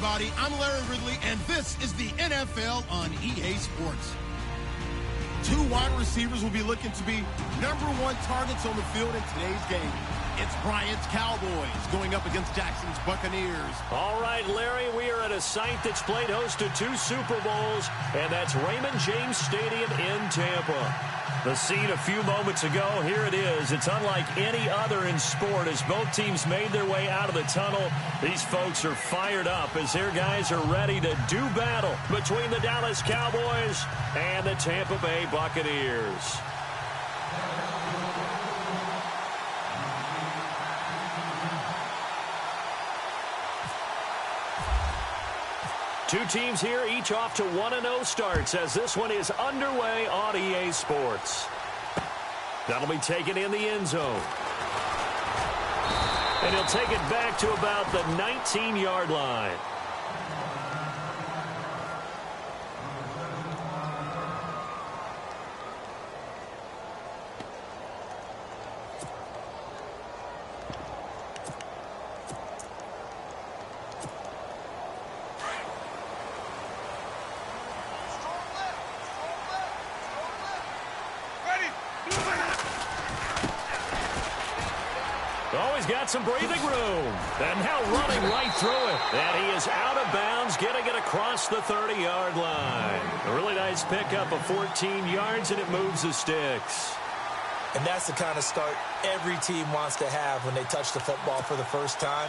everybody. I'm Larry Ridley, and this is the NFL on EA Sports. Two wide receivers will be looking to be #1 targets on the field in today's game. It's Bryant's Cowboys going up against Jackson's Buccaneers. All right, Larry, we are at a site that's played host to 2 Super Bowls, and that's Raymond James Stadium in Tampa. The scene a few moments ago, here it is. It's unlike any other in sport as both teams made their way out of the tunnel. These folks are fired up as their guys are ready to do battle between the Dallas Cowboys and the Tampa Bay Buccaneers. Two teams here, each off to 1-0 starts as this one is underway on EA Sports. That'll be taken in the end zone. And he'll take it back to about the 19-yard line. Oh, he's got some breathing room. And now running right through it. And he is out of bounds, getting it across the 30-yard line. A really nice pickup of 14 yards, and it moves the sticks. And that's the kind of start every team wants to have when they touch the football for the first time.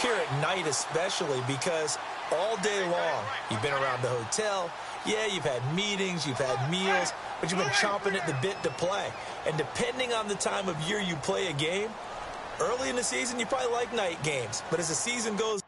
Here at night especially, because all day long you've been around the hotel. Yeah, you've had meetings, you've had meals, but you've been chomping at the bit to play. And depending on the time of year you play a game, early in the season, you probably like night games. But as the season goes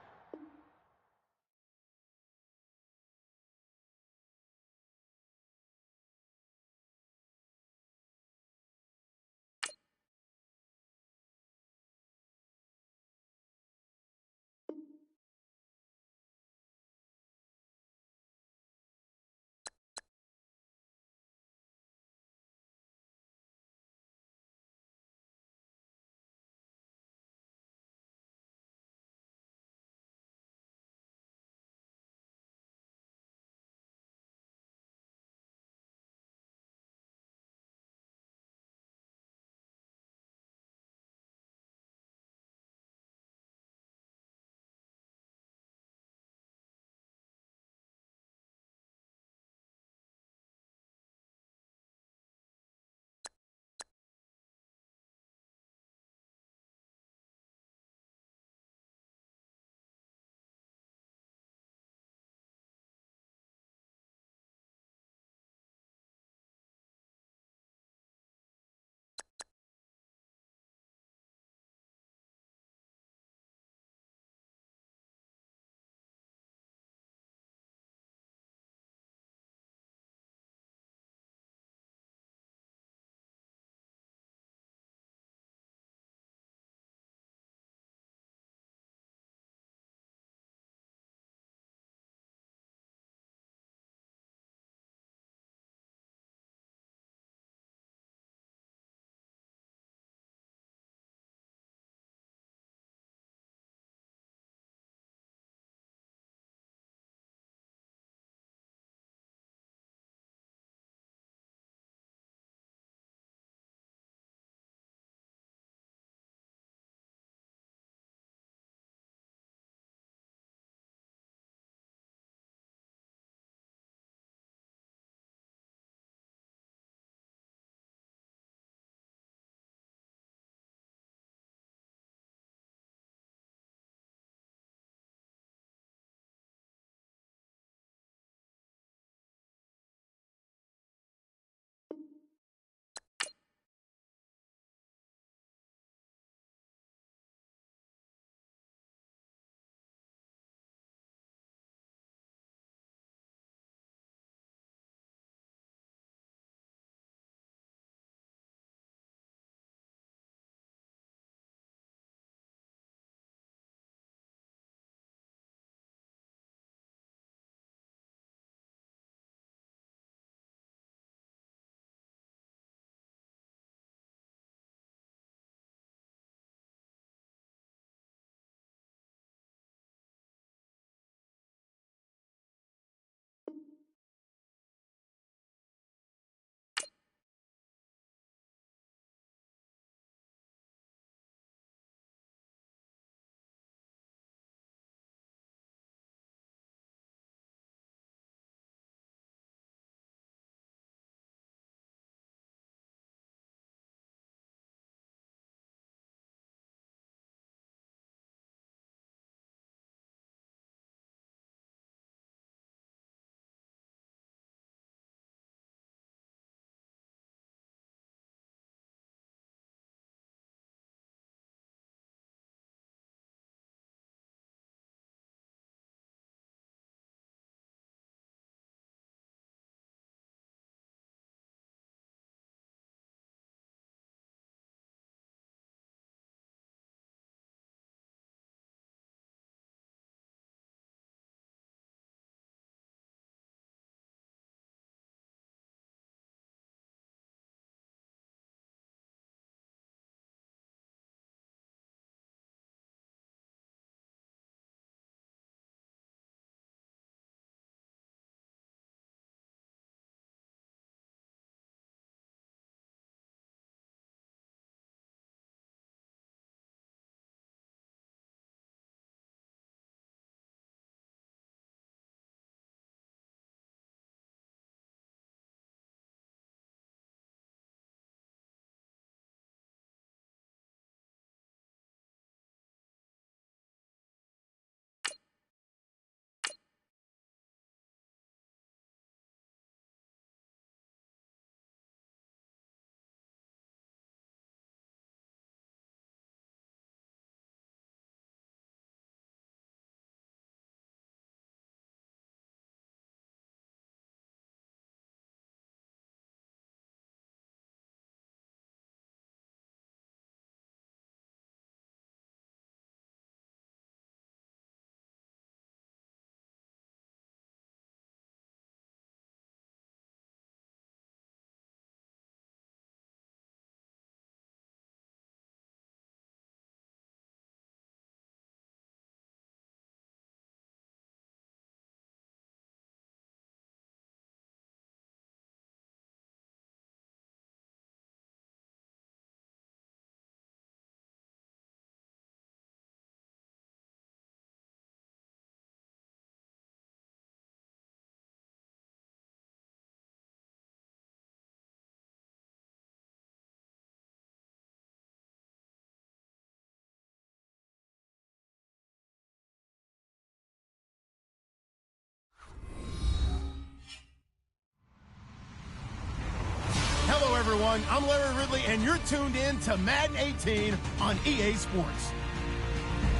everyone. I'm Larry Ridley, and you're tuned in to Madden 18 on EA Sports.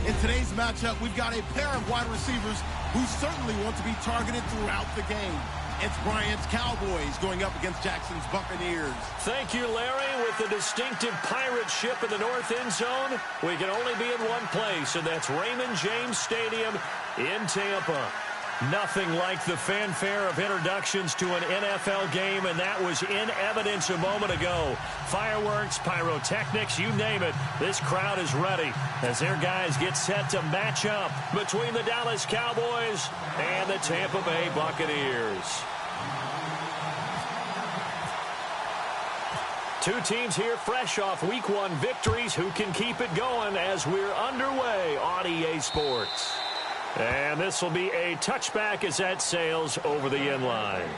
In today's matchup, we've got a pair of wide receivers who certainly want to be targeted throughout the game. It's Bryant's Cowboys going up against Jackson's Buccaneers. Thank you, Larry. With the distinctive pirate ship in the north end zone, we can only be in one place, and that's Raymond James Stadium in Tampa. Nothing like the fanfare of introductions to an NFL game, and that was in evidence a moment ago. Fireworks, pyrotechnics, you name it. This crowd is ready as their guys get set to match up between the Dallas Cowboys and the Tampa Bay Buccaneers. Two teams here fresh off Week 1 victories who can keep it going as we're underway on EA Sports. And this will be a touchback as that sails over the end line.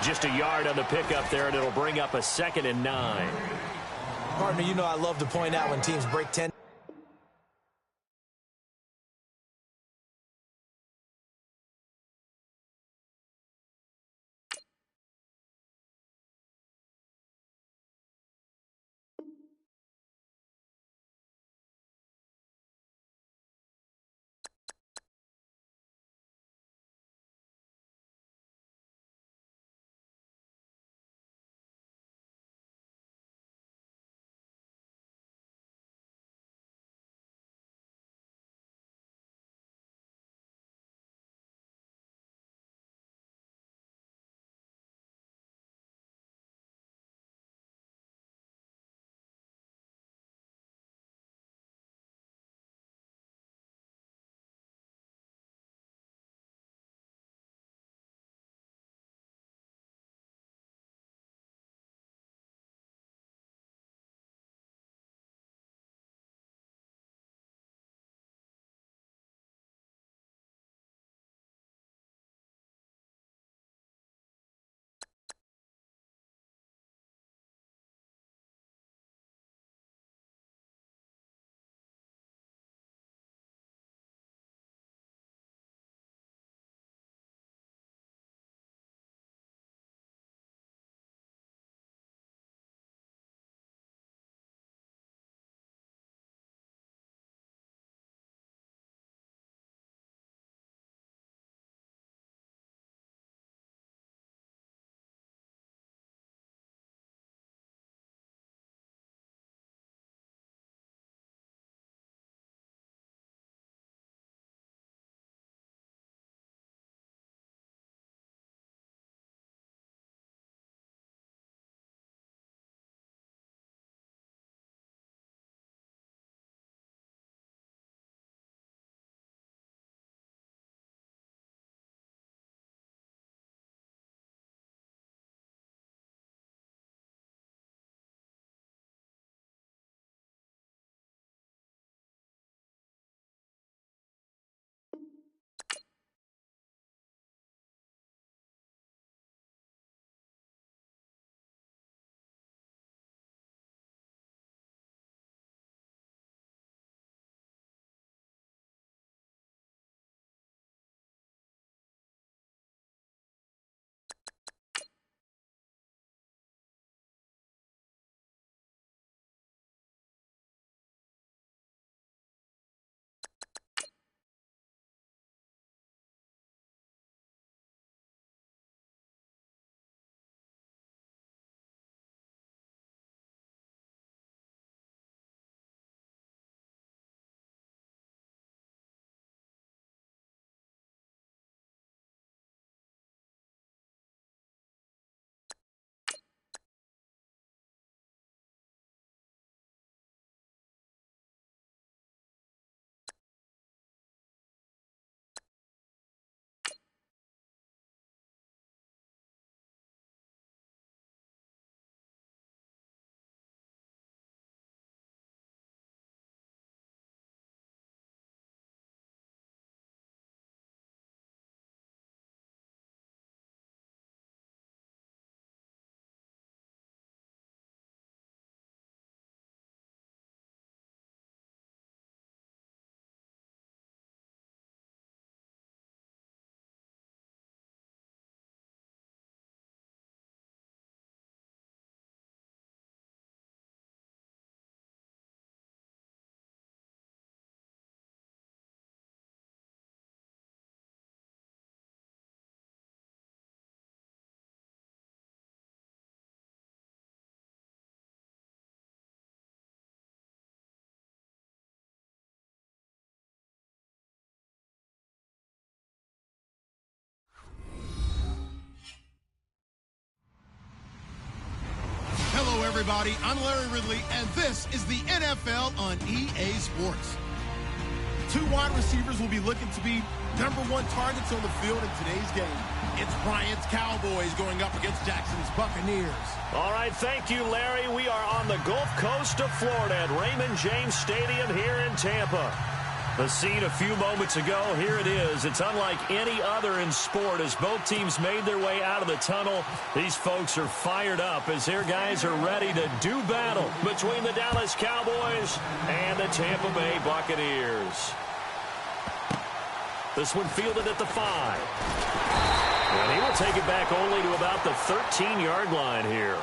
Just a yard on the pickup there, and it'll bring up a 2nd and 9. Partner, you know I love to point out when teams break 10 everybody. I'm Larry Ridley, and this is the NFL on EA Sports. Two wide receivers will be looking to be #1 targets on the field in today's game. It's Bryant's Cowboys going up against Jackson's Buccaneers. All right, thank you, Larry. We are on the Gulf Coast of Florida at Raymond James Stadium here in Tampa. The scene a few moments ago, here it is. It's unlike any other in sport as both teams made their way out of the tunnel. These folks are fired up as their guys are ready to do battle between the Dallas Cowboys and the Tampa Bay Buccaneers. This one fielded at the 5. And he will take it back only to about the 13-yard line here.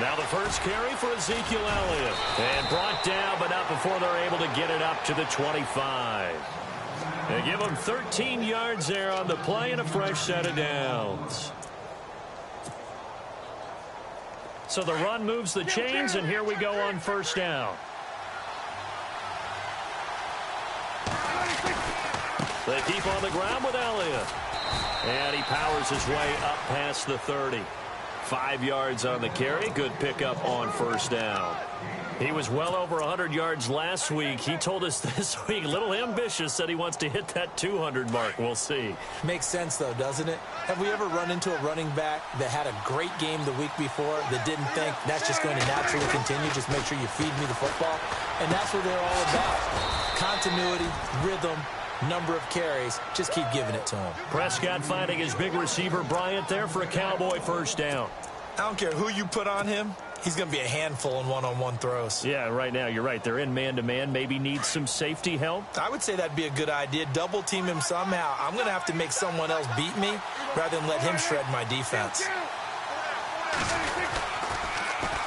Now the first carry for Ezekiel Elliott. And brought down, but not before they're able to get it up to the 25. They give him 13 yards there on the play and a fresh set of downs. So the run moves the chains, and here we go on first down. They keep on the ground with Elliott. And he powers his way up past the 30. 5 yards on the carry. Good pickup on first down. He was well over 100 yards last week. He told us this week, a little ambitious, said he wants to hit that 200 mark. We'll see. Makes sense, though, doesn't it? Have we ever run into a running back that had a great game the week before that didn't think that's just going to naturally continue? Just make sure you feed me the football. And that's what they're all about. Continuity, rhythm, number of carries. Just keep giving it to him. Prescott finding his big receiver Bryant there for a Cowboy first down. I don't care who you put on him. He's going to be a handful in one-on-one throws. Yeah, right now, you're right. They're in man-to-man. Maybe needs some safety help. I would say that'd be a good idea. Double team him somehow. I'm going to have to make someone else beat me rather than let him shred my defense.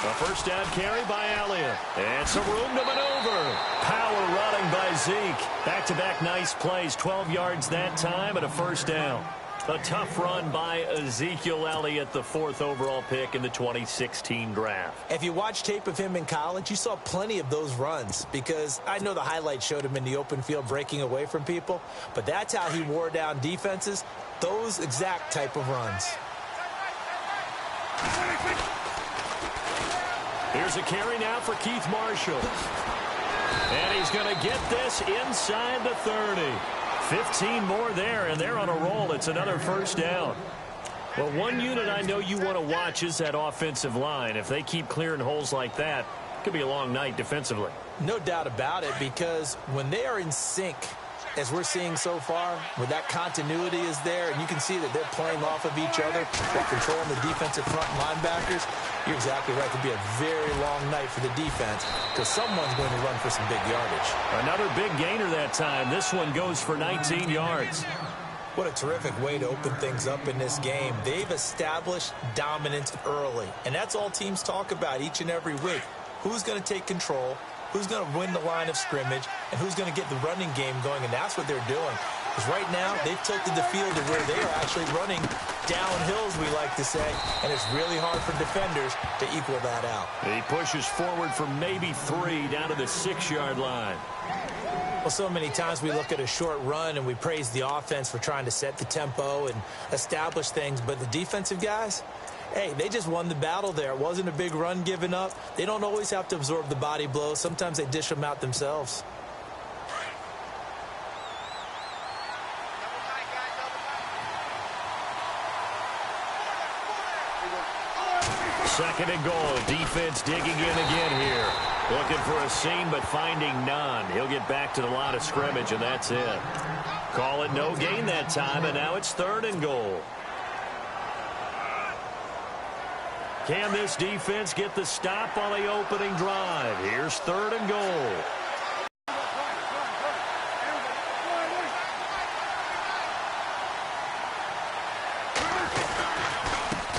A first down carry by Elliott. And some room to maneuver. Power running by Zeke. Back-to-back nice plays. 12 yards that time and a first down. A tough run by Ezekiel Elliott, the 4th overall pick in the 2016 draft. If you watch tape of him in college, you saw plenty of those runs because I know the highlights showed him in the open field breaking away from people, but that's how he wore down defenses, those exact type of runs. Here's a carry now for Keith Marshall. And he's going to get this inside the 30. 15 more there, and they're on a roll. It's another first down. Well, one unit I know you want to watch is that offensive line. If they keep clearing holes like that, it could be a long night defensively. No doubt about it, because when they are in sync, as we're seeing so far, where that continuity is there, and you can see that they're playing off of each other while controlling the defensive front linebackers, you're exactly right. It could be a very long night for the defense because someone's going to run for some big yardage. Another big gainer that time. This one goes for 19 yards. What a terrific way to open things up in this game. They've established dominance early, and that's all teams talk about each and every week. Who's going to take control? Who's going to win the line of scrimmage, and who's going to get the running game going, and that's what they're doing. Because right now, they've tilted the field to where they are actually running down hills, we like to say, and it's really hard for defenders to equal that out. He pushes forward for maybe 3 down to the 6-yard line. Well, so many times we look at a short run and we praise the offense for trying to set the tempo and establish things, but the defensive guys, hey, they just won the battle there. It wasn't a big run given up. They don't always have to absorb the body blows. Sometimes they dish them out themselves. Second and goal. Defense digging in again here. Looking for a seam, but finding none. He'll get back to the line of scrimmage, and that's it. Call it no gain that time, and now it's 3rd and goal. Can this defense get the stop on the opening drive? Here's 3rd and goal.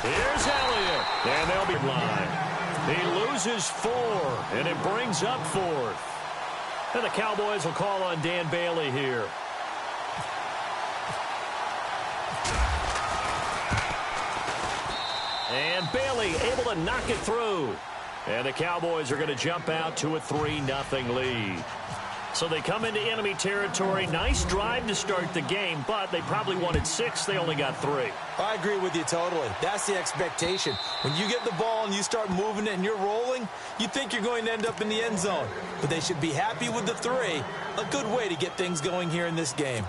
Here's Elliott. And they'll be line. He loses 4, and it brings up 4th. And the Cowboys will call on Dan Bailey here. And Bailey able to knock it through. And the Cowboys are going to jump out to a 3-0 lead. So they come into enemy territory. Nice drive to start the game, but they probably wanted 6. They only got 3. I agree with you totally. That's the expectation. When you get the ball and you start moving it and you're rolling, you think you're going to end up in the end zone. But they should be happy with the 3. A good way to get things going here in this game.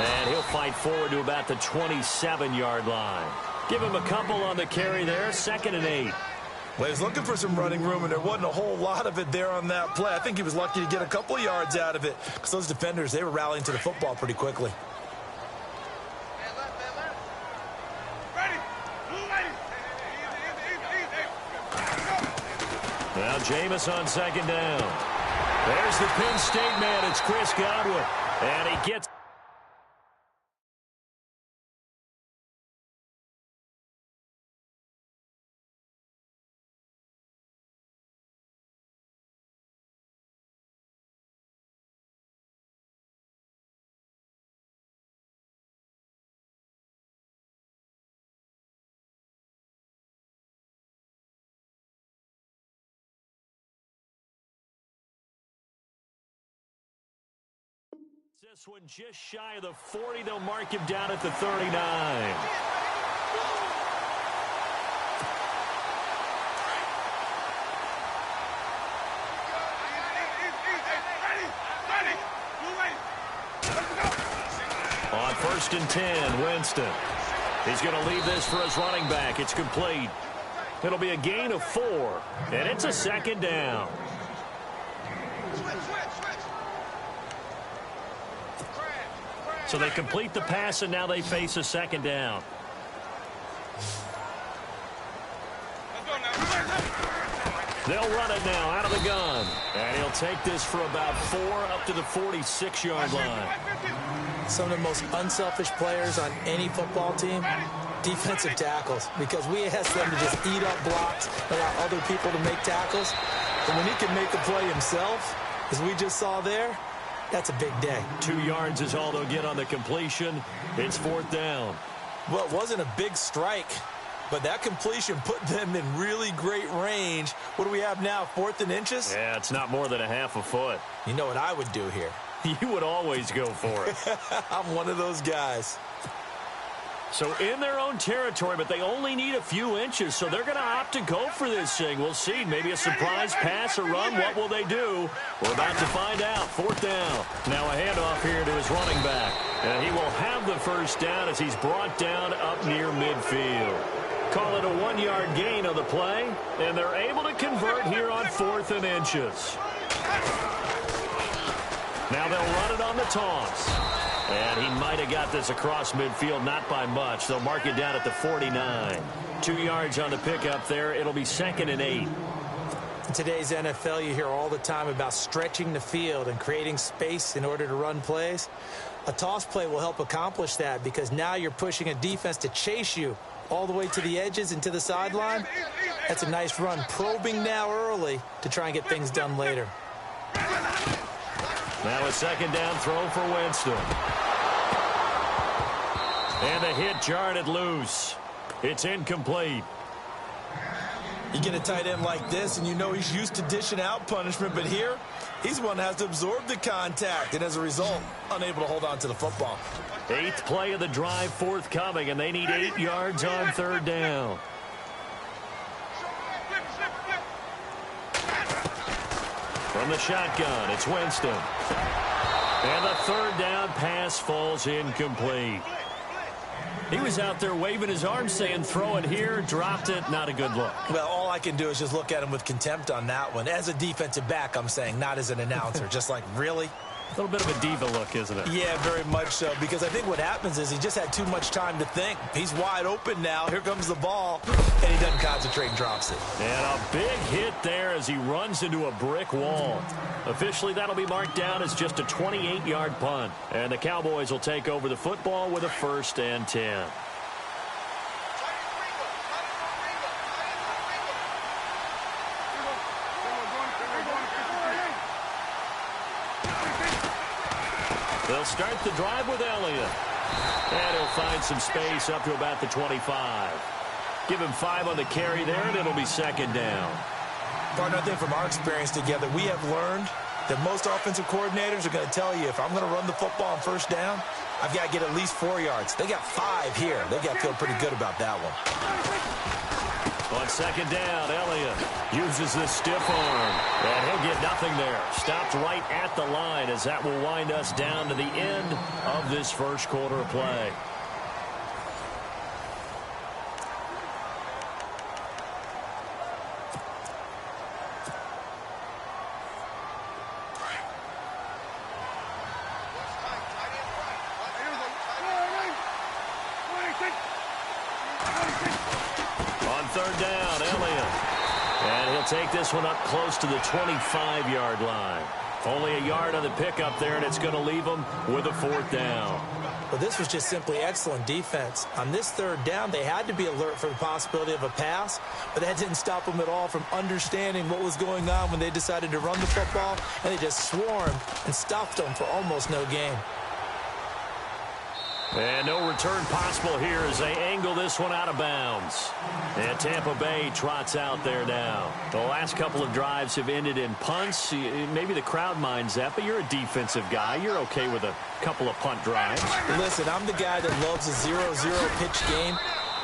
And he'll fight forward to about the 27-yard line. Give him a couple on the carry there. 2nd and 8. Well, he was looking for some running room, and there wasn't a whole lot of it there on that play. I think he was lucky to get a couple of yards out of it because those defenders, they were rallying to the football pretty quickly. Now Jameis on 2nd down. There's the Penn State man. It's Chris Godwin. And he gets... This one just shy of the 40. They'll mark him down at the 39. On 1st and 10, Winston. He's going to leave this for his running back. It's complete. It'll be a gain of 4, and it's a 2nd down. So they complete the pass, and now they face a 2nd down. They'll run it now out of the gun. And he'll take this for about 4 up to the 46-yard line. Some of the most unselfish players on any football team, defensive tackles, because we ask them to just eat up blocks, allow other people to make tackles. And when he can make a play himself, as we just saw there, that's a big day. 2 yards is all they'll get on the completion. It's 4th down. Well, it wasn't a big strike, but that completion put them in really great range. What do we have now, 4th and inches? Yeah, it's not more than a half a foot. You know what I would do here? You would always go for it. I'm one of those guys. So in their own territory, but they only need a few inches, so they're going to opt to go for this thing. We'll see. Maybe a surprise pass or run. What will they do? We're about to find out. 4th down. Now a handoff here to his running back. And he will have the 1st down as he's brought down up near midfield. Call it a 1-yard gain on the play, and they're able to convert here on 4th and inches. Now they'll run it on the toss. And he might have got this across midfield, not by much. They'll mark it down at the 49. 2 yards on the pickup there. It'll be 2nd and 8. In today's NFL, you hear all the time about stretching the field and creating space in order to run plays. A toss play will help accomplish that because now you're pushing a defense to chase you all the way to the edges and to the sideline. That's a nice run, probing now early to try and get things done later. Now a 2nd down throw for Winston. And the hit jarred it loose. It's incomplete. You get a tight end like this, and you know he's used to dishing out punishment, but here, he's one that has to absorb the contact, and as a result, unable to hold on to the football. 8th play of the drive forthcoming, and they need 8 yards on 3rd down. From the shotgun, it's Winston. And the 3rd down pass falls incomplete. He was out there waving his arms saying, throw it here, dropped it, not a good look. Well, all I can do is just look at him with contempt on that one. As a defensive back, I'm saying, not as an announcer. Just like, really? A little bit of a diva look, isn't it? Yeah, very much so, because I think what happens is he just had too much time to think. He's wide open now. Here comes the ball, and he doesn't concentrate and drops it. And a big hit there as he runs into a brick wall. Officially, that'll be marked down as just a 28-yard punt. And the Cowboys will take over the football with a 1st and 10. They'll start the drive with Elliott. And he'll find some space up to about the 25. Give him 5 on the carry there, and it'll be 2nd down. Partner, I think from our experience together, we have learned that most offensive coordinators are going to tell you, if I'm going to run the football on 1st down, I've got to get at least 4 yards. They got 5 here. They got to feel pretty good about that one. On 2nd down, Elliott uses the stiff arm. And he'll get nothing there. Stopped right at the line as that will wind us down to the end of this 1st quarter of play. On 3rd down, Elliott. And he'll take this one up close to the 25-yard line. Only a yard on the pickup there, and it's going to leave him with a 4th down. Well, this was just simply excellent defense. On this 3rd down, they had to be alert for the possibility of a pass, but that didn't stop them at all from understanding what was going on when they decided to run the football, and they just swarmed and stopped them for almost no gain. And no return possible here as they angle this one out of bounds. And Tampa Bay trots out there now. The last couple of drives have ended in punts. Maybe the crowd minds that, but you're a defensive guy. You're okay with a couple of punt drives. Listen, I'm the guy that loves a 0-0 pitch game.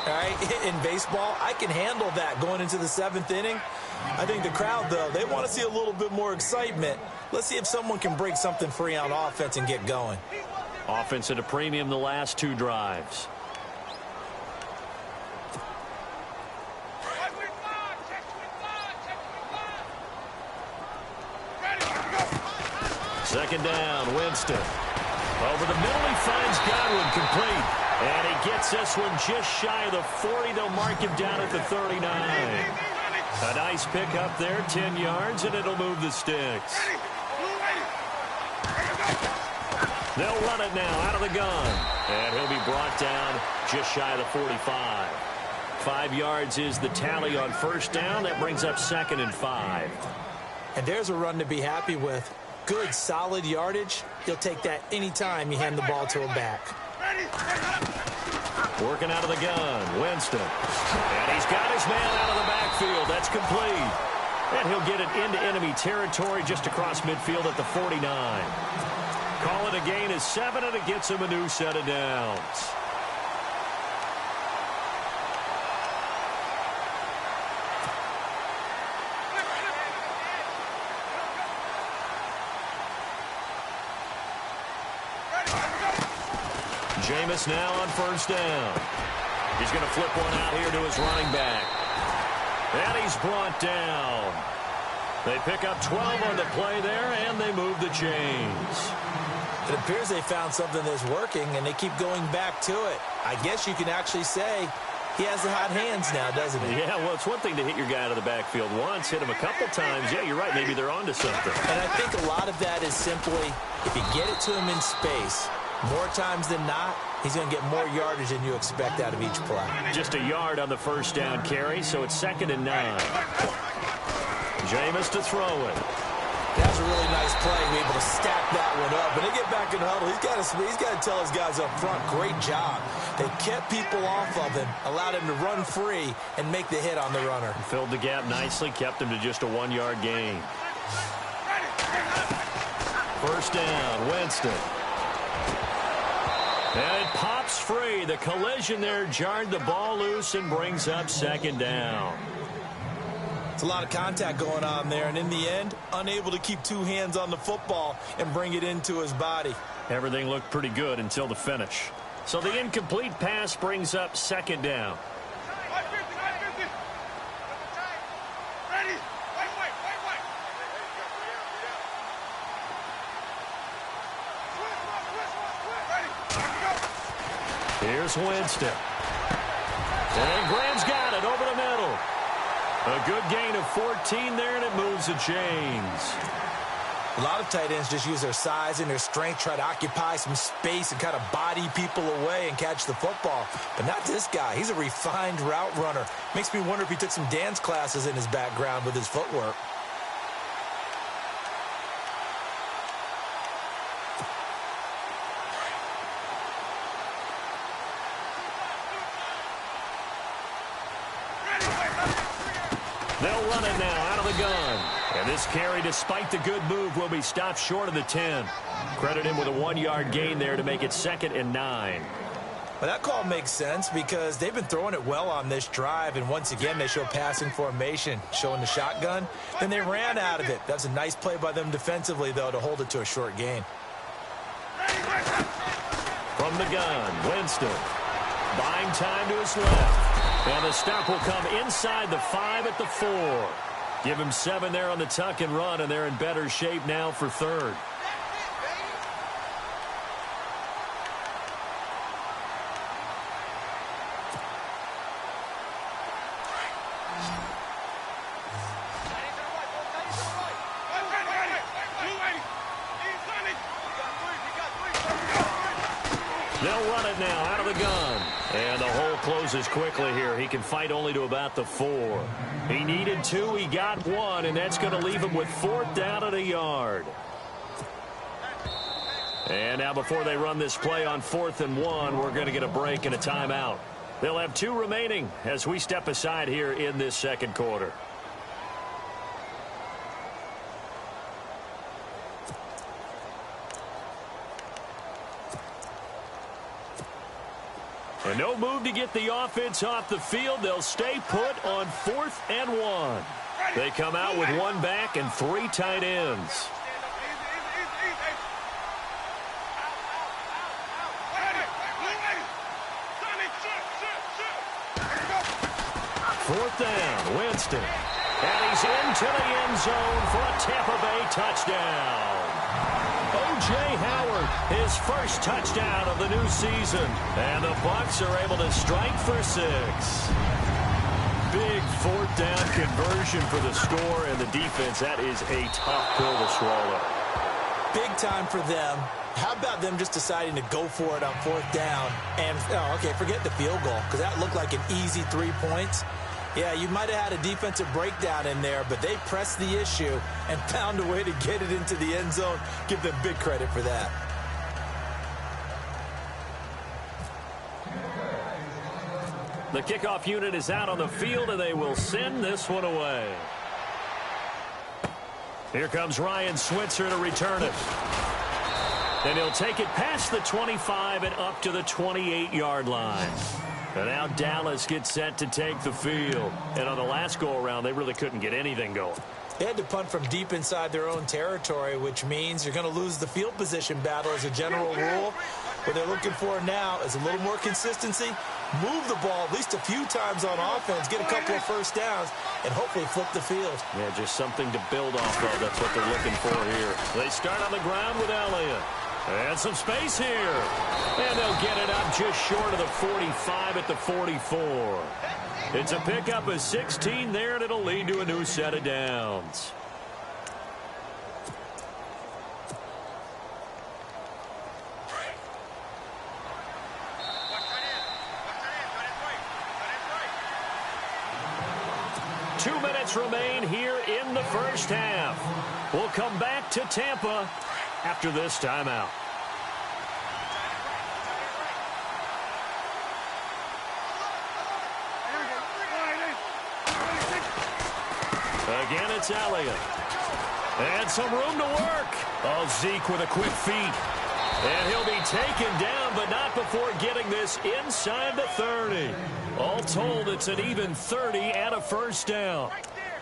All right, in baseball, I can handle that going into the 7th inning. I think the crowd, though, they want to see a little bit more excitement. Let's see if someone can break something free on offense and get going. Offense at a premium the last 2 drives. Second down, Winston. Over the middle, he finds Godwin complete. And he gets this one just shy of the 40. They'll mark him down at the 39. A nice pick up there, 10 yards, and it'll move the sticks. They'll run it now out of the gun. And he'll be brought down just shy of the 45. 5 yards is the tally on 1st down. That brings up 2nd and 5. And there's a run to be happy with. Good, solid yardage. You'll take that anytime you hand the ball to a back. Working out of the gun, Winston. And he's got his man out of the backfield. That's complete. And he'll get it into enemy territory just across midfield at the 49. Call it a gain of 7, and it gets him a new set of downs. Jameis now on 1st down. He's going to flip one out here to his running back. And he's brought down. They pick up 12 on the play there, and they move the chains. It appears they found something that's working, and they keep going back to it. I guess you can actually say he has the hot hands now, doesn't he? Yeah, well, it's one thing to hit your guy out of the backfield once, hit him a couple times. Yeah, you're right. Maybe they're onto something. And I think a lot of that is simply, if you get it to him in space, more times than not, he's going to get more yardage than you expect out of each play. Just a yard on the 1st down carry, so it's 2nd and 9. Jameis to throw it. That was a really nice play, be able to stack that one up. When they get back in the huddle, he's got to tell his guys up front, great job. They kept people off of him, allowed him to run free and make the hit on the runner. Filled the gap nicely, kept him to just a 1-yard gain. 1st down, Winston. And it pops free. The collision there jarred the ball loose and brings up 2nd down. It's a lot of contact going on there, and in the end, unable to keep 2 hands on the football and bring it into his body. Everything looked pretty good until the finish. So the incomplete pass brings up 2nd down. Here's Winston. And Graham's got it over the middle. A good gain of 14 there, and it moves the chains. A lot of tight ends just use their size and their strength, try to occupy some space and kind of body people away and catch the football. But not this guy. He's a refined route runner. Makes me wonder if he took some dance classes in his background with his footwork. They'll run it now out of the gun. And this carry, despite the good move, will be stopped short of the 10. Credit him with a 1-yard gain there to make it 2nd and 9. Well, that call makes sense because they've been throwing it well on this drive, and once again they show passing formation, showing the shotgun. Then they ran out of it. That's a nice play by them defensively, though, to hold it to a short gain. From the gun, Winston. Buying time to his left. And the stop will come inside the 5 at the 4. Give him 7 there on the tuck and run, and they're in better shape now for 3rd. They'll run it now out of the gun. And the hole closes quickly here. He can fight only to about the 4. He needed 2. He got 1, and that's going to leave him with 4th down at a yard. And now before they run this play on 4th and 1, we're going to get a break and a timeout. They'll have 2 remaining as we step aside here in this second quarter. And no move to get the offense off the field. They'll stay put on 4th and 1. They come out with 1 back and 3 tight ends. Fourth down, Winston. And he's into the end zone for a Tampa Bay touchdown. O.J. Howard, his first touchdown of the new season. And the Bucs are able to strike for 6. Big 4th down conversion for the score, and the defense, that is a tough pill to swallow. Big time for them. How about them just deciding to go for it on 4th down? And, forget the field goal, because that looked like an easy 3 points. Yeah, you might have had a defensive breakdown in there, but they pressed the issue and found a way to get it into the end zone. Give them big credit for that. The kickoff unit is out on the field, and they will send this one away. Here comes Ryan Switzer to return it. And he'll take it past the 25 and up to the 28-yard line. And now Dallas gets set to take the field. And on the last go-around, they really couldn't get anything going. They had to punt from deep inside their own territory, which means you're going to lose the field position battle as a general rule. What they're looking for now is a little more consistency, move the ball at least a few times on offense, get a couple of first downs, and hopefully flip the field. Yeah, just something to build off of. That's what they're looking for here. They start on the ground with Elliott. And some space here. And they'll get it up just short of the 45 at the 44. It's a pickup of 16 there, and it'll lead to a new set of downs. Two minutes remain here in the first half. We'll come back to Tampa after this timeout. Again, it's Elliott. And some room to work. Oh, Zeke with a quick feed. And he'll be taken down, but not before getting this inside the 30. All told, it's an even 30 and a first down.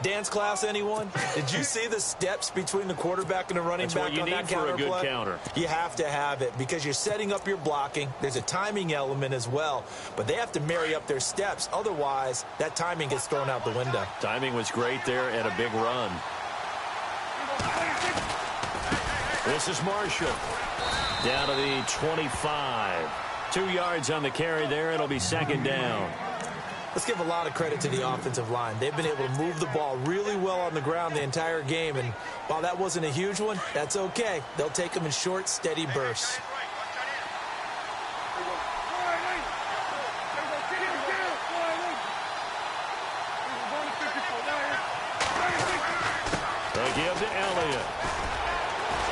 Dance class, anyone? Did you see the steps between the quarterback and the running back on that counter play? That's what you need for a good counter. You have to have it because you're setting up your blocking. There's a timing element as well, but they have to marry up their steps. Otherwise, that timing gets thrown out the window. Timing was great there and a big run. This is Marshall. Down to the 25. 2 yards on the carry there. It'll be second down. Let's give a lot of credit to the offensive line. They've been able to move the ball really well on the ground the entire game, and while that wasn't a huge one, that's okay. They'll take them in short, steady bursts. They give to Elliott.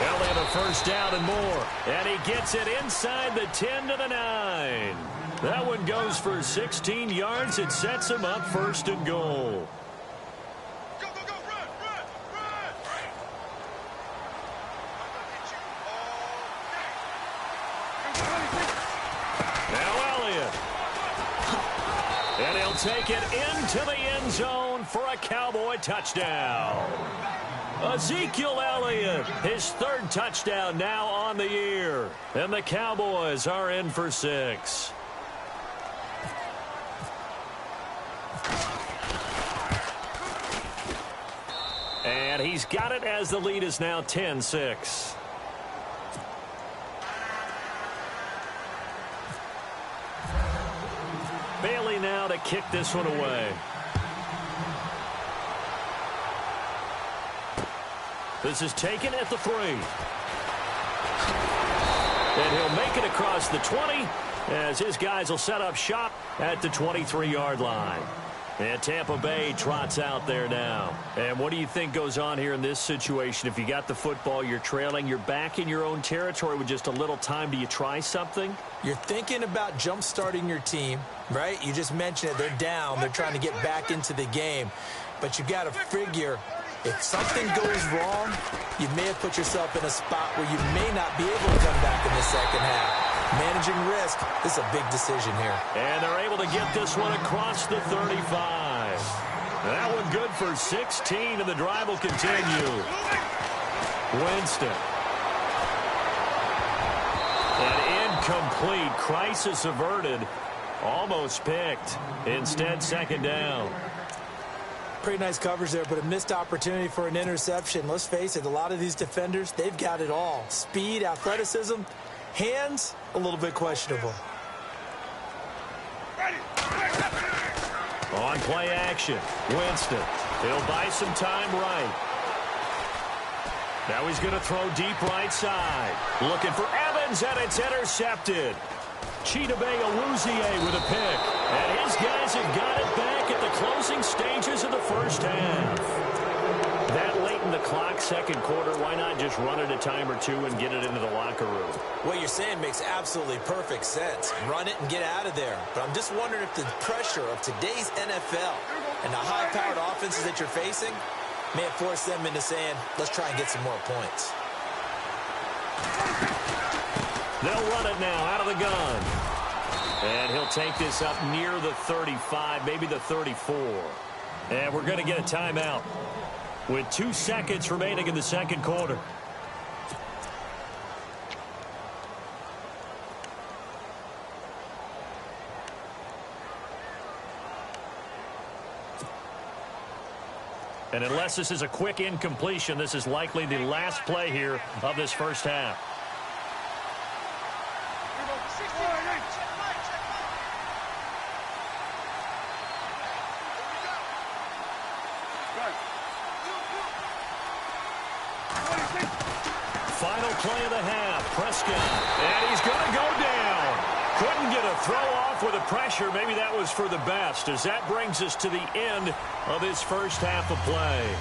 Elliott a first down and more, and he gets it inside the 10 to the 9. That one goes for 16 yards. It sets him up first and goal. Go, go, go, run, run, run. Now Elliott. And he'll take it into the end zone for a Cowboy touchdown. Ezekiel Elliott, his third touchdown now on the year. And the Cowboys are in for 6. And he's got it as the lead is now 10-6. Bailey now to kick this one away. This is taken at the 3. And he'll make it across the 20 as his guys will set up shop at the 23-yard line. And Tampa Bay trots out there now. And what do you think goes on here in this situation? If you got the football, you're trailing, you're back in your own territory with just a little time. Do you try something? You're thinking about jump-starting your team, right? You just mentioned it. They're down. They're trying to get back into the game. But you got to figure if something goes wrong, you may have put yourself in a spot where you may not be able to come back in the second half. Managing risk, this is a big decision here. And they're able to get this one across the 35. That one good for 16, and the drive will continue. Winston. An incomplete, crisis averted, almost picked. Instead, second down. Pretty nice coverage there, but a missed opportunity for an interception. Let's face it, a lot of these defenders, they've got it all. Speed, athleticism, hands, a little bit questionable. On play action, Winston. He'll buy some time right. Now he's going to throw deep right side. Looking for Evans, and it's intercepted. Chidobe Awuzie with a pick. And his guys have got it back at the closing stages of the first half. That late in the clock, second quarter, why not just run it a time or two and get it into the locker room? What you're saying makes absolutely perfect sense. Run it and get out of there. But I'm just wondering if the pressure of today's NFL and the high-powered offenses that you're facing may have forced them into saying, let's try and get some more points. They'll run it now out of the gun. And he'll take this up near the 35, maybe the 34. And we're going to get a timeout with 2 seconds remaining in the second quarter. And unless this is a quick incompletion, this is likely the last play here of this first half. Final play of the half, Prescott, and he's going to go down. Couldn't get a throw off with the pressure. Maybe that was for the best, as that brings us to the end of this first half of play.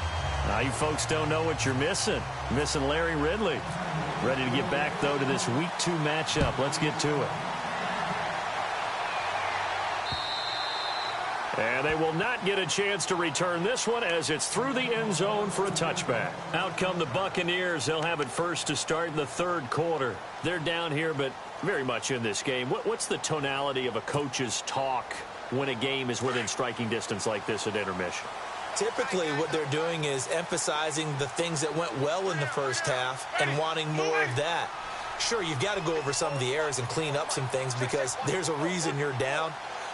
Now, you folks don't know what you're missing. You're missing Larry Ridley. Ready to get back, though, to this Week 2 matchup. Let's get to it. And they will not get a chance to return this one as it's through the end zone for a touchback. Out come the Buccaneers. They'll have it first to start in the third quarter. They're down here, but very much in this game. What's the tonality of a coach's talk when a game is within striking distance like this at intermission? Typically, what they're doing is emphasizing the things that went well in the first half and wanting more of that. Sure, you've got to go over some of the errors and clean up some things because there's a reason you're down.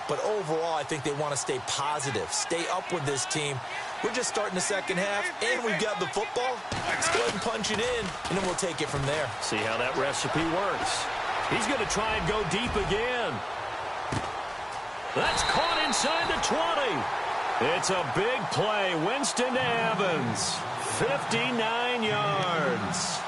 But overall, I think they want to stay positive, stay up with this team. We're just starting the second half, and we've got the football. Let's go ahead and punch it in, and then we'll take it from there. See how that recipe works. He's going to try and go deep again. That's caught inside the 20. It's a big play. Winston to Evans. 59 yards.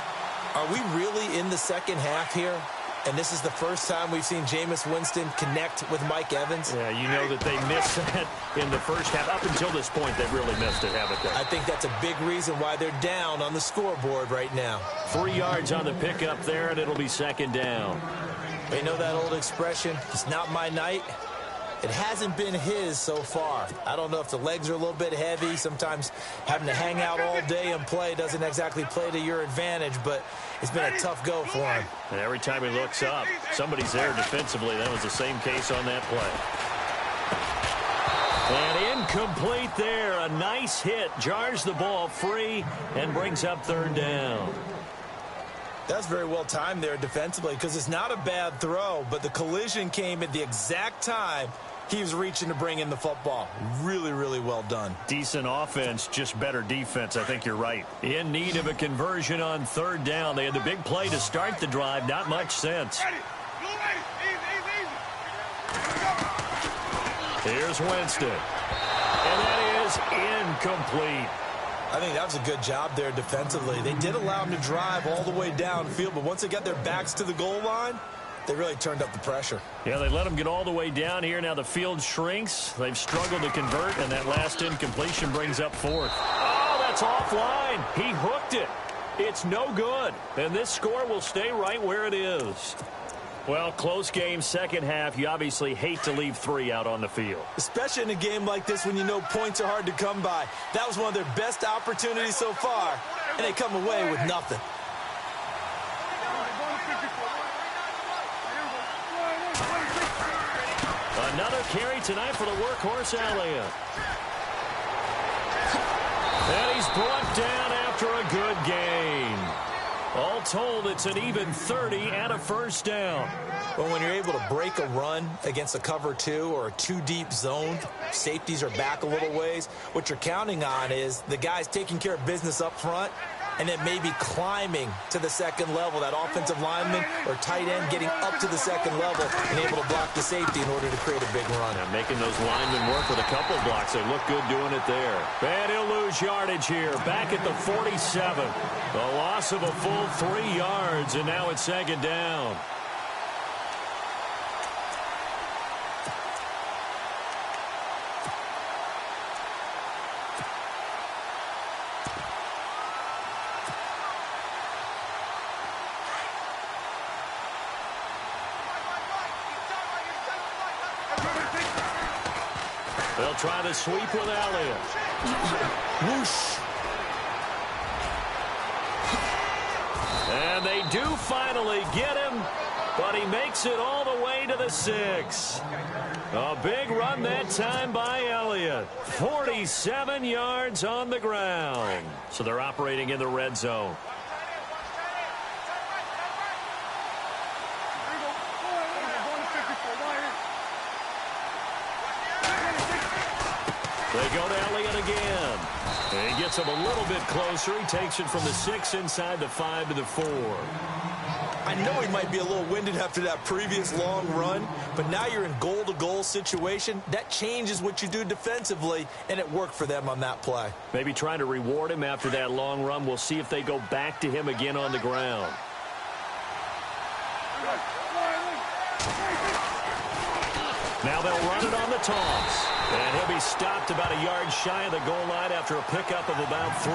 Are we really in the second half here? And this is the first time we've seen Jameis Winston connect with Mike Evans? Yeah, you know that they missed that in the first half. Up until this point, they've really missed it, haven't they? I think that's a big reason why they're down on the scoreboard right now. 3 yards on the pickup there, and it'll be second down. You know that old expression, it's not my night? It hasn't been his so far. I don't know if the legs are a little bit heavy. Sometimes having to hang out all day and play doesn't exactly play to your advantage, but it's been a tough go for him. And every time he looks up, somebody's there defensively. That was the same case on that play. And incomplete there. A nice hit. Jars the ball free and brings up third down. That's very well timed there defensively because it's not a bad throw, but the collision came at the exact time he was reaching to bring in the football. Really, really well done. Decent offense, just better defense. I think you're right. In need of a conversion on third down. They had the big play to start the drive. Not much sense. Here's Winston. And that is incomplete. I think that was a good job there defensively. They did allow him to drive all the way downfield, but once they got their backs to the goal line, they really turned up the pressure. Yeah, they let them get all the way down here. Now the field shrinks. They've struggled to convert, and that last incompletion brings up fourth. Oh, that's offline. He hooked it. It's no good, and this score will stay right where it is. Well, close game, second half. You obviously hate to leave 3 out on the field. Especially in a game like this when you know points are hard to come by. That was one of their best opportunities so far, and they come away with nothing. Another carry tonight for the workhorse Elliott. And he's brought down after a good gain. All told, it's an even 30 and a first down. Well, when you're able to break a run against a cover 2 or a 2-deep zone, safeties are back a little ways. What you're counting on is the guys taking care of business up front and then maybe climbing to the second level. That offensive lineman or tight end getting up to the second level and able to block the safety in order to create a big run. Yeah, making those linemen work with a couple of blocks. They look good doing it there. And he'll lose yardage here. Back at the 47. The loss of a full 3 yards, and now it's second down. They'll try the sweep with Elliott. Whoosh. And they do finally get him, but he makes it all the way to the 6. A big run that time by Elliott. 47 yards on the ground. So they're operating in the red zone. They go to Elliott again. And he gets him a little bit closer. He takes it from the 6 inside the 5 to the 4. I know he might be a little winded after that previous long run, but now you're in goal-to-goal situation. That changes what you do defensively, and it worked for them on that play. Maybe trying to reward him after that long run. We'll see if they go back to him again on the ground. Now they'll run it on the toss. And he'll be stopped about a yard shy of the goal line after a pickup of about 3.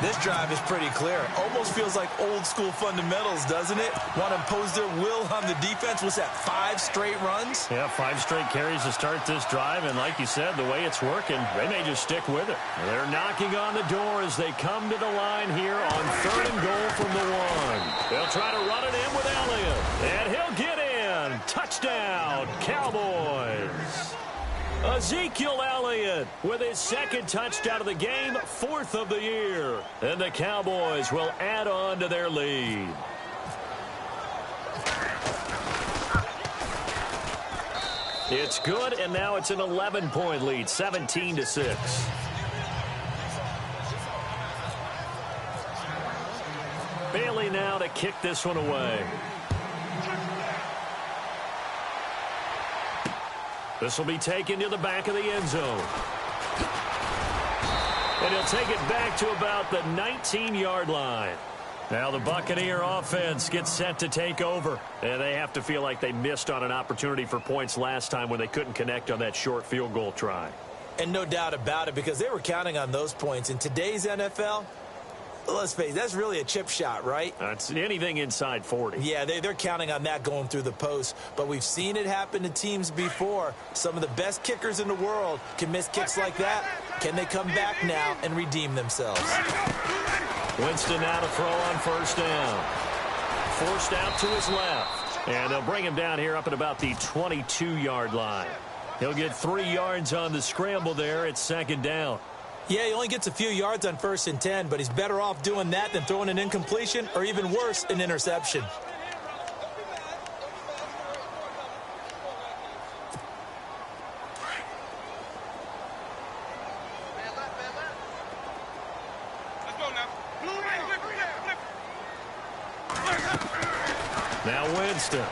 This drive is pretty clear. Almost feels like old-school fundamentals, doesn't it? Want to impose their will on the defense. Was that 5 straight runs? Yeah, 5 straight carries to start this drive. And like you said, the way it's working, they may just stick with it. They're knocking on the door as they come to the line here on 3rd and goal from the 1. They'll try to run it in with Elliott. And he'll get in. Touchdown, Cowboys. Ezekiel Elliott with his 2nd touchdown of the game, 4th of the year. And the Cowboys will add on to their lead. It's good, and now it's an 11-point lead, 17-6. Bailey now to kick this one away. This will be taken to the back of the end zone. And he'll take it back to about the 19-yard line. Now the Buccaneer offense gets set to take over. And they have to feel like they missed on an opportunity for points last time when they couldn't connect on that short field goal try. And no doubt about it, because they were counting on those points. In today's NFL, let's face it, that's really a chip shot, right? That's anything inside 40. Yeah, they're counting on that going through the post. But we've seen it happen to teams before. Some of the best kickers in the world can miss kicks like that. Can they come back now and redeem themselves? Winston now to throw on first down. Forced out to his left. And they'll bring him down here up at about the 22-yard line. He'll get 3 yards on the scramble there. It's second down. Yeah, he only gets a few yards on 1st and 10, but he's better off doing that than throwing an incompletion or even worse, an interception. Now Winston.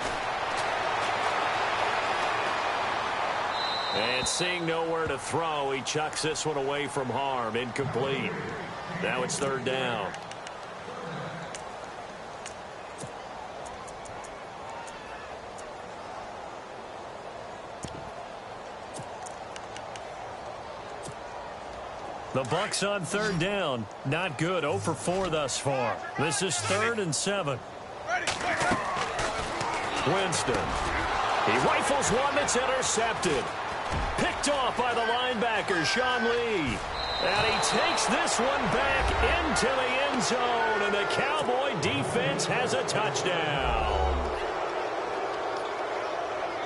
And seeing nowhere to throw, he chucks this one away from harm. Incomplete. Now it's third down. The Bucs on third down. Not good. 0 for 4 thus far. This is 3rd and 7. Winston. He rifles one that's intercepted. Picked off by the linebacker, Sean Lee. And he takes this one back into the end zone. And the Cowboy defense has a touchdown.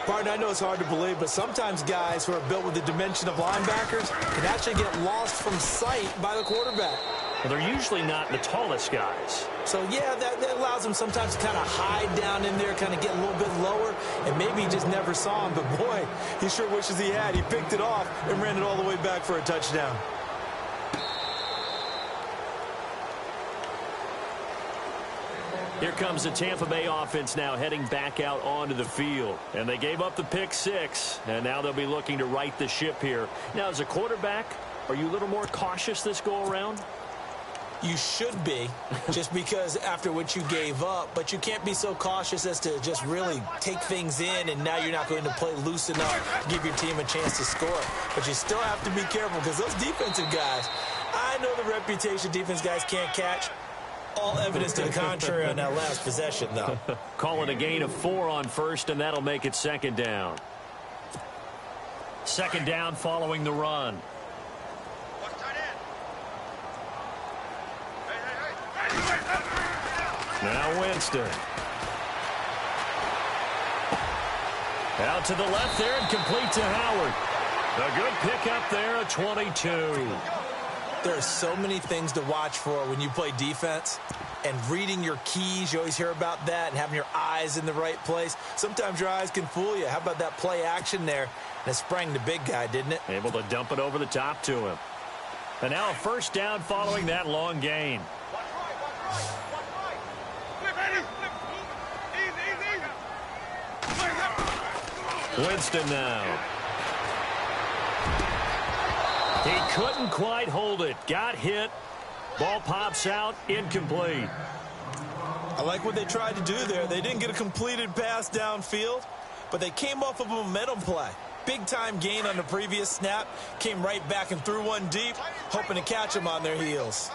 Partner, I know it's hard to believe, but sometimes guys who are built with the dimension of linebackers can actually get lost from sight by the quarterback. Well, they're usually not the tallest guys. So, yeah, that allows them sometimes to kind of hide down in there, kind of get a little bit lower, and maybe he just never saw him. But, boy, he sure wishes he had. He picked it off and ran it all the way back for a touchdown. Here comes the Tampa Bay offense now heading back out onto the field. And they gave up the pick 6, and now they'll be looking to right the ship here. Now, as a quarterback, are you a little more cautious this go-around? You should be, just because after what you gave up, but you can't be so cautious as to just really take things in, and now you're not going to play loose enough to give your team a chance to score. But you still have to be careful, because those defensive guys, I know the reputation defense guys can't catch. All evidence to the contrary on that last possession, though. Call it a gain of 4 on first, and that'll make it second down. Second down following the run. Now Winston. Out to the left there and complete to Howard. A good pickup there at 22. There are so many things to watch for when you play defense. And reading your keys, you always hear about that, and having your eyes in the right place. Sometimes your eyes can fool you. How about that play action there? And it sprang the big guy, didn't it? Able to dump it over the top to him. And now a first down following that long gain. Winston now. He couldn't quite hold it. Got hit. Ball pops out. Incomplete. I like what they tried to do there. They didn't get a completed pass downfield, but they came off of a momentum play. Big-time gain on the previous snap. Came right back and threw one deep, hoping to catch them on their heels.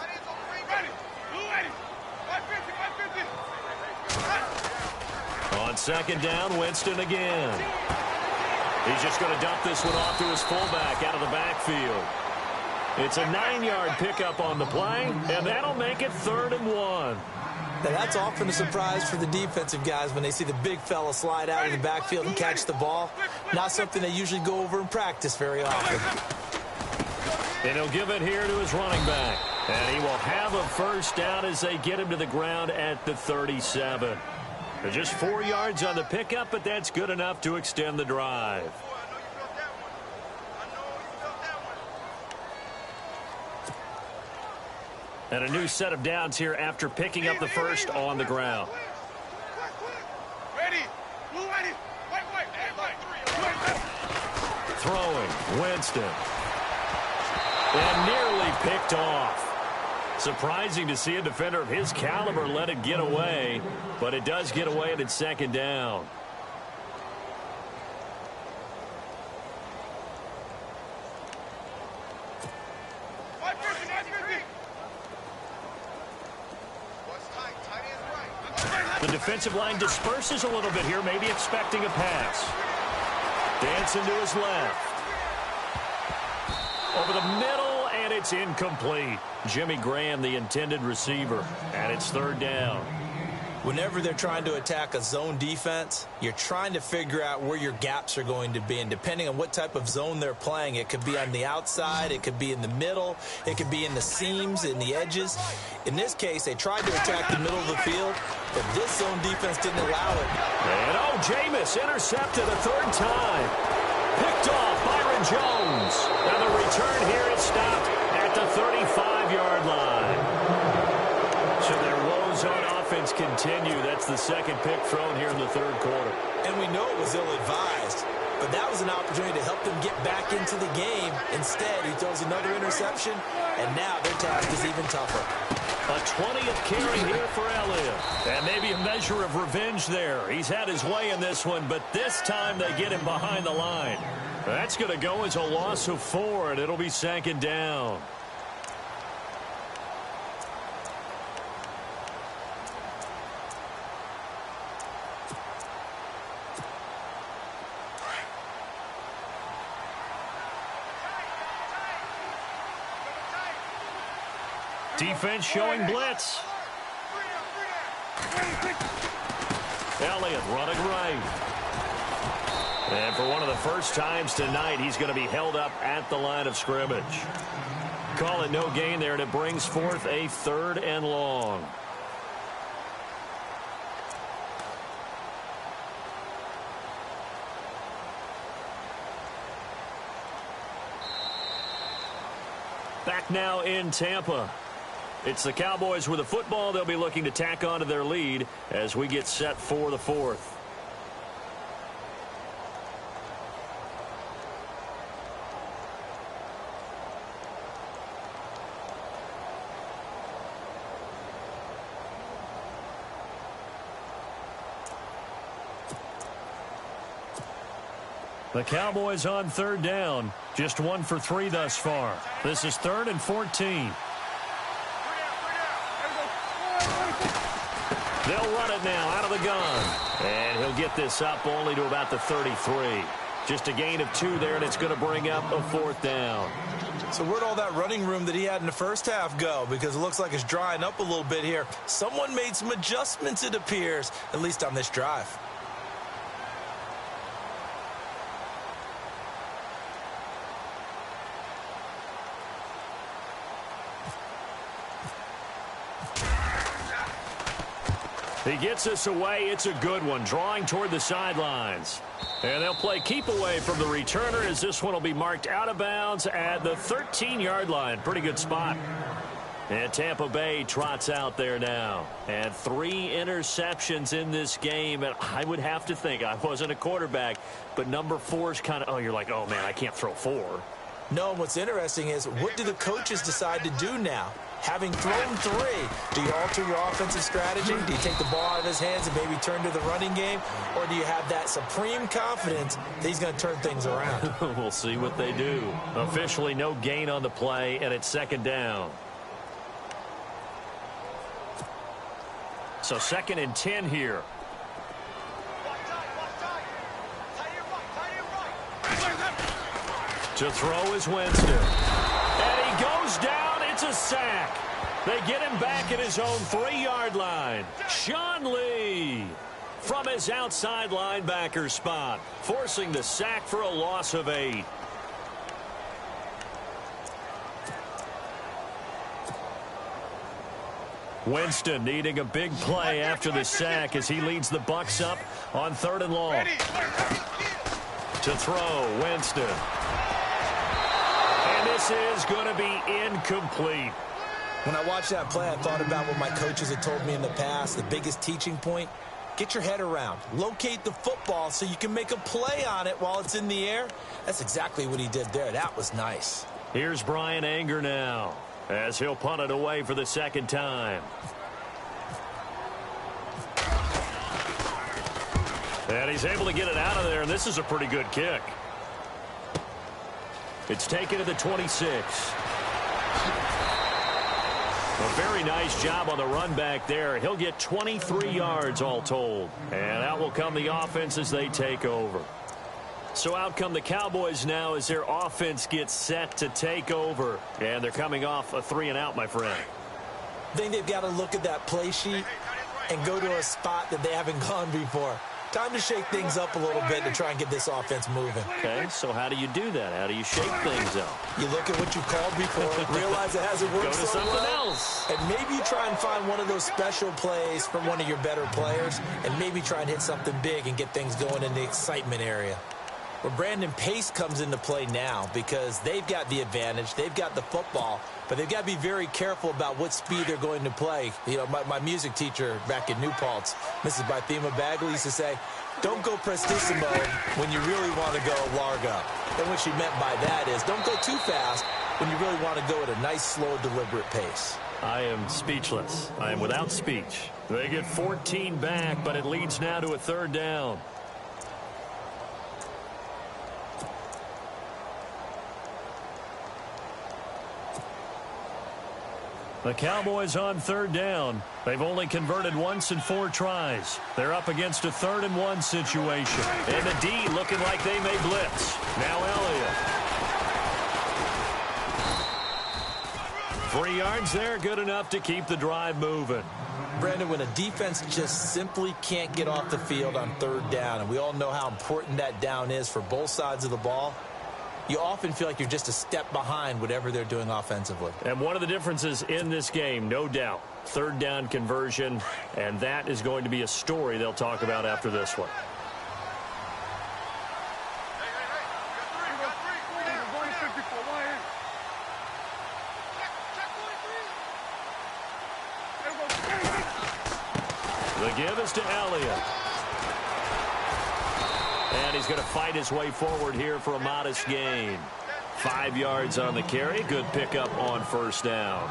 On second down, Winston again. He's just going to dump this one off to his fullback out of the backfield. It's a 9-yard pickup on the play, and that'll make it 3rd and 1. Now, that's often a surprise for the defensive guys when they see the big fella slide out of the backfield and catch the ball. Not something they usually go over in practice very often. And he'll give it here to his running back. And he will have a first down as they get him to the ground at the 37. They're just 4 yards on the pickup, but that's good enough to extend the drive. And a new set of downs here after picking up the first on the ground. throwing, Winston. And nearly picked off. Surprising to see a defender of his caliber let it get away, but it does get away and it's second down. The defensive line disperses a little bit here, maybe expecting a pass. Dancing to his left. Over the middle, and it's incomplete. Jimmy Graham, the intended receiver, and it's third down. Whenever they're trying to attack a zone defense, you're trying to figure out where your gaps are going to be. And depending on what type of zone they're playing, it could be on the outside, it could be in the middle, it could be in the seams, in the edges. In this case, they tried to attack the middle of the field, but this zone defense didn't allow it. And Jameis intercepted a third time. Picked off Byron Jones. And the return here is stopped at the 35-yard line. So their woes on offense continue. That's the second pick thrown here in the third quarter. And we know it was ill-advised, but that was an opportunity to help them get back into the game. Instead, he throws another interception, and now their task is even tougher. A 20th carry here for Elliott. And maybe a measure of revenge there. He's had his way in this one, but this time they get him behind the line. That's going to go as a loss of 4, and it'll be second down. Defense showing blitz. Elliott running right. And for one of the first times tonight, he's going to be held up at the line of scrimmage. Call it no gain there, and it brings forth a third and long. Back now in Tampa. It's the Cowboys with the football. They'll be looking to tack on to their lead as we get set for the fourth. The Cowboys on third down. Just 1 for 3 thus far. This is 3rd and 14. They'll run it now out of the gun. And he'll get this up only to about the 33. Just a gain of 2 there, and it's going to bring up a 4th down. So where'd all that running room that he had in the first half go? Because it looks like it's drying up a little bit here. Someone made some adjustments, it appears, at least on this drive. He gets us away. It's a good one. Drawing toward the sidelines. And they'll play keep away from the returner as this one will be marked out of bounds at the 13-yard line. Pretty good spot. And Tampa Bay trots out there now. And 3 interceptions in this game. And I would have to think, I wasn't a quarterback, but number 4 is kind of, oh, you're like, oh, man, I can't throw 4. No, what's interesting is what do the coaches decide to do now? Having thrown 3, do you alter your offensive strategy? Do you take the ball out of his hands and maybe turn to the running game? Or do you have that supreme confidence that he's going to turn things around? We'll see what they do. Officially no gain on the play, and it's second down. So 2nd and 10 here. To throw is Winston. And he goes down. It's a sack. They get him back at his own 3-yard line. Sean Lee from his outside linebacker spot, forcing the sack for a loss of 8. Winston needing a big play after the sack as he leads the Bucs up on 3rd and long. To throw, Winston. And this is going to be incomplete. When I watched that play, I thought about what my coaches had told me in the past. The biggest teaching point, Get your head around. Locate the football so you can make a play on it while it's in the air. That's exactly what he did there. That was nice. Here's Brian Anger now as he'll punt it away for the second time. And he's able to get it out of there, and this is a pretty good kick. It's taken to the 26. A very nice job on the run back there. He'll get 23 yards all told. And out will come the offense as they take over. So out come the Cowboys now as their offense gets set to take over. And they're coming off a 3-and-out, my friend. I think they've got to look at that play sheet and go to a spot that they haven't gone before. Time to shake things up a little bit to try and get this offense moving. Okay, so how do you do that? How do you shake things up? You look at what you called before, realize it hasn't worked Go to so something well, else. and maybe you try and find one of those special plays from one of your better players, and maybe try and hit something big and get things going in the excitement area. Well, Brandon, pace comes into play now because they've got the advantage. They've got the football, but they've got to be very careful about what speed they're going to play. You know, my music teacher back in New Paltz, Mrs. Bythema Bagley, used to say, don't go prestissimo when you really want to go largo. And what she meant by that is don't go too fast when you really want to go at a nice, slow, deliberate pace. I am speechless. I am without speech. They get 14 back, but it leads now to a 3rd down. The Cowboys on 3rd down. They've only converted once in 4 tries. They're up against a 3rd-and-1 situation. And the D looking like they may blitz. Now Elliott. 3 yards there, good enough to keep the drive moving. Brandon, when a defense just simply can't get off the field on 3rd down, and we all know how important that down is for both sides of the ball, you often feel like you're just a step behind whatever they're doing offensively. And one of the differences in this game, no doubt, 3rd down conversion, and that is going to be a story they'll talk about after this one. The give is to Elliott. And he's going to fight his way forward here for a modest gain. 5 yards on the carry. Good pickup on 1st down.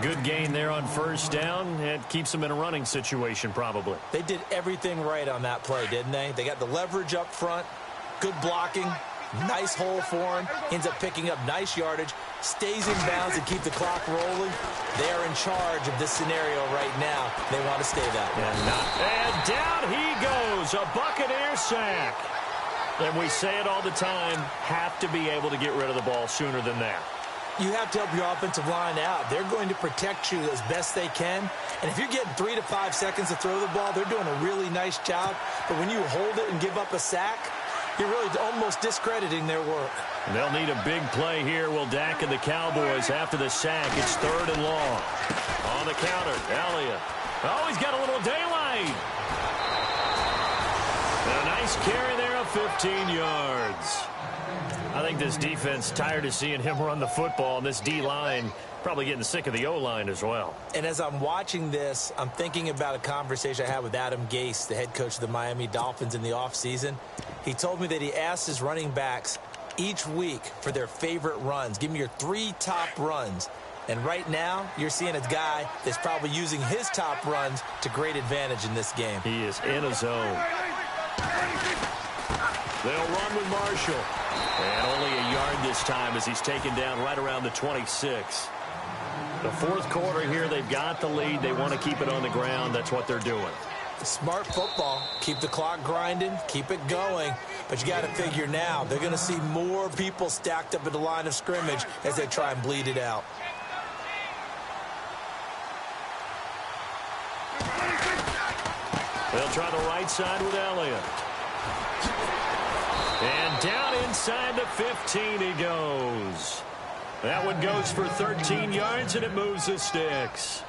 Good gain there on 1st down. And keeps him in a running situation probably. They did everything right on that play, didn't they? They got the leverage up front. Good blocking. Nice hole for him. Ends up picking up nice yardage. Stays in bounds and keep the clock rolling. They are in charge of this scenario right now. They want to stay that way. And down he goes. A Buccaneer sack. And we say it all the time, have to be able to get rid of the ball sooner than that. You have to help your offensive line out. They're going to protect you as best they can. And if you're getting 3 to 5 seconds to throw the ball, they're doing a really nice job. But when you hold it and give up a sack, you're really almost discrediting their work. And they'll need a big play here. Will Dak and the Cowboys after the sack. It's 3rd and long. On the counter, Elliott. Oh, he's got a little daylight. And a nice carry there of 15 yards. I think this defense tired of seeing him run the football, and this D-line probably getting sick of the O-line as well. And as I'm watching this, I'm thinking about a conversation I had with Adam Gase, the head coach of the Miami Dolphins in the offseason. He told me that he asked his running backs each week for their favorite runs. Give me your 3 top runs. And right now, you're seeing a guy that's probably using his top runs to great advantage in this game. He is in a zone. They'll run with Marshall. And only a yard this time as he's taken down right around the 26. The 4th quarter here, they've got the lead. They want to keep it on the ground. That's what they're doing. Smart football. Keep the clock grinding. Keep it going. But you got to figure now, they're going to see more people stacked up at the line of scrimmage as they try and bleed it out. They'll try the right side with Elliott. And down inside the 15 he goes. That one goes for 13 yards, and it moves the sticks.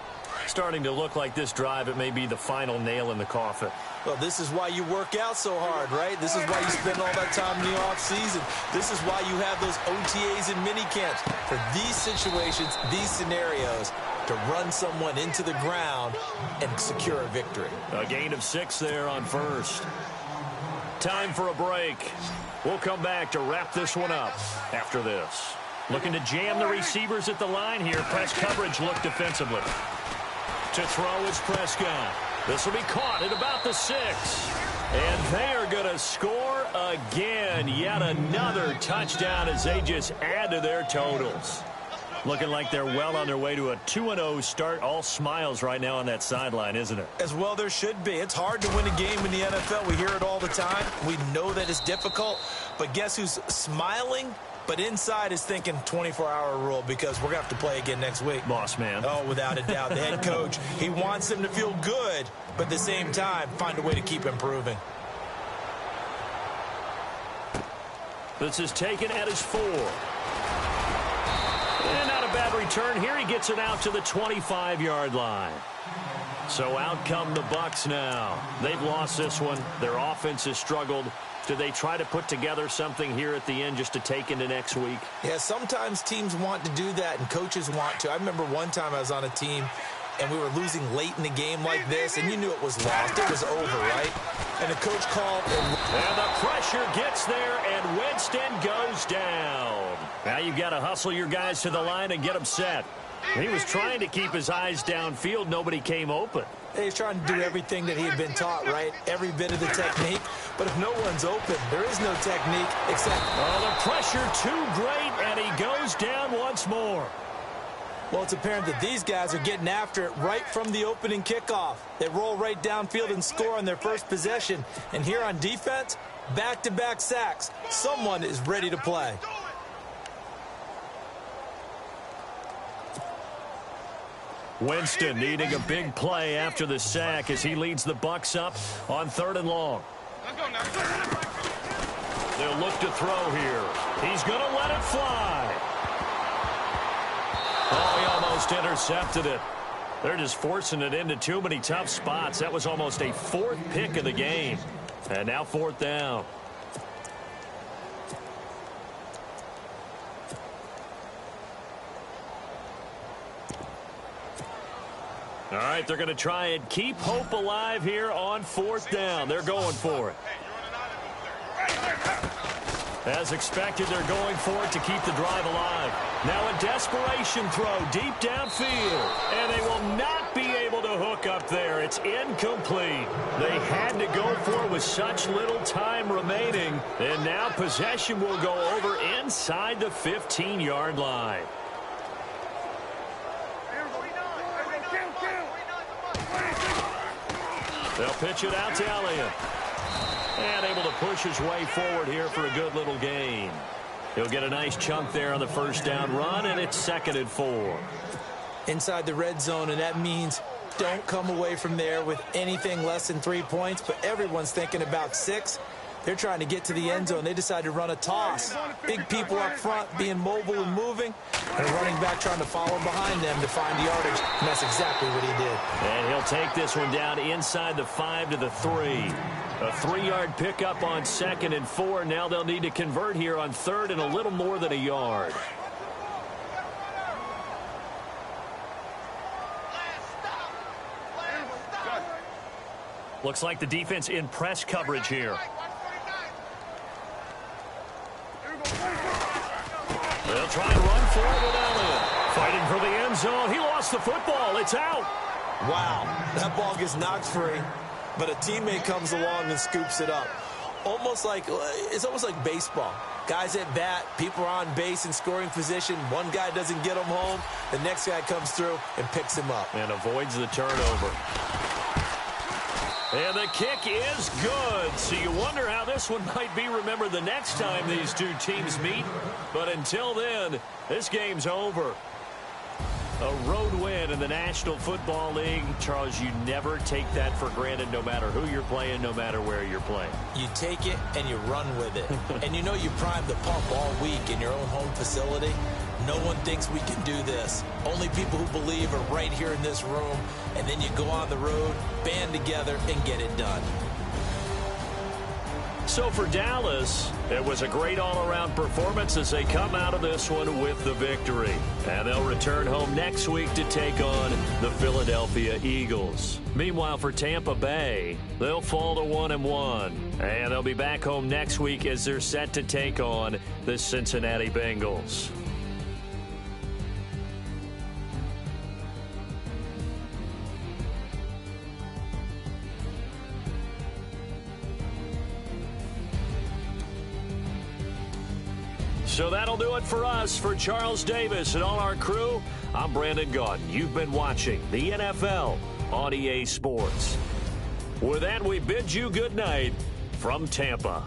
Starting to look like this drive, it may be the final nail in the coffin. Well, this is why you work out so hard, right? This is why you spend all that time in the offseason. This is why you have those OTAs and mini camps. For these situations, these scenarios, to run someone into the ground and secure a victory. A gain of 6 there on first. Time for a break. We'll come back to wrap this one up after this. Looking to jam the receivers at the line here. Press coverage look defensively. To throw is Prescott. This will be caught at about the 6. And they are going to score again. Yet another touchdown as they just add to their totals. Looking like they're well on their way to a 2-0 start. All smiles right now on that sideline, isn't it? As well there should be. It's hard to win a game in the NFL. We hear it all the time. We know that it's difficult. But guess who's smiling? But inside is thinking 24-hour rule because we're going to have to play again next week. Boss man. Oh, without a doubt. The head coach, he wants them to feel good, but at the same time, find a way to keep improving. This is taken at his 4. And not a bad return here. He gets it out to the 25-yard line. So out come the Bucs now. They've lost this one. Their offense has struggled. Do they try to put together something here at the end just to take into next week? Yeah, sometimes teams want to do that and coaches want to. I remember one time I was on a team and we were losing late in the game like this, and you knew it was lost. It was over, right? And the coach called. And the pressure gets there, and Winston goes down. Now you've got to hustle your guys to the line and get them set. He was trying to keep his eyes downfield. Nobody came open. He's trying to do everything that he had been taught, right? Every bit of the technique. But if no one's open, there is no technique except... Oh, the pressure too great, and he goes down once more. Well, it's apparent that these guys are getting after it right from the opening kickoff. They roll right downfield and score on their first possession. And here on defense, back-to-back sacks. Someone is ready to play. Winston needing a big play after the sack as he leads the Bucs up on 3rd and long. They'll look to throw here. He's going to let it fly. Oh, he almost intercepted it. They're just forcing it into too many tough spots. That was almost a 4th pick of the game. And now 4th down. All right, they're going to try and keep hope alive here on 4th down. They're going for it. As expected, they're going for it to keep the drive alive. Now a desperation throw deep downfield. And they will not be able to hook up there. It's incomplete. They had to go for it with such little time remaining. And now possession will go over inside the 15-yard line. They'll pitch it out to Elliott. And able to push his way forward here for a good little gain. He'll get a nice chunk there on the 1st down run, and it's 2nd and 4. Inside the red zone, and that means don't come away from there with anything less than 3 points, but everyone's thinking about 6. They're trying to get to the end zone. They decide to run a toss. Big people up front being mobile and moving, and a running back trying to follow behind them to find yardage, and that's exactly what he did. And he'll take this one down inside the 5 to the 3. A 3-yard pickup on 2nd and 4. Now they'll need to convert here on 3rd and a little more than a yard. Looks like the defense in press coverage here. They'll try and run for it with Elliott. Fighting for the end zone. He lost the football. It's out. Wow, that ball gets knocked free, but a teammate comes along and scoops it up. It's almost like baseball. Guys at bat, people are on base in scoring position. One guy doesn't get him home. The next guy comes through and picks him up. And avoids the turnover. And the kick is good. So you wonder how this one might be remembered the next time these two teams meet. But until then, this game's over. A road win in the National Football League. Charles, you never take that for granted no matter who you're playing, no matter where you're playing. You take it and you run with it. And you know you primed the pump all week in your own home facility. No one thinks we can do this. Only people who believe are right here in this room. And then you go on the road, band together, and get it done. So for Dallas, it was a great all-around performance as they come out of this one with the victory. And they'll return home next week to take on the Philadelphia Eagles. Meanwhile, for Tampa Bay, they'll fall to 1-1. And they'll be back home next week as they're set to take on the Cincinnati Bengals. So that'll do it for us. For Charles Davis and all our crew, I'm Brandon Gaudin. You've been watching the NFL on EA Sports. With that, we bid you good night from Tampa.